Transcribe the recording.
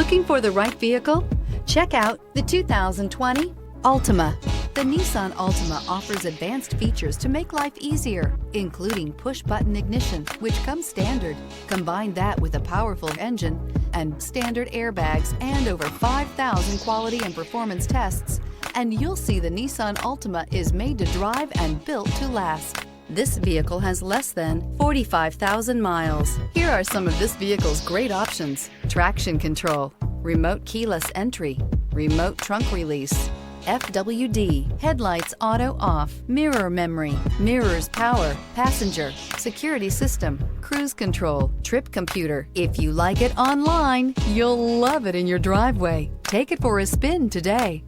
Looking for the right vehicle? Check out the 2020 Altima. The Nissan Altima offers advanced features to make life easier, including push-button ignition, which comes standard. Combine that with a powerful engine and standard airbags and over 5,000 quality and performance tests, and you'll see the Nissan Altima is made to drive and built to last. This vehicle has less than 45,000 miles. Here are some of this vehicle's great options: traction control, remote keyless entry, remote trunk release, FWD, headlights auto off, mirror memory, mirrors power, passenger, security system, cruise control, trip computer. If you like it online, you'll love it in your driveway. Take it for a spin today.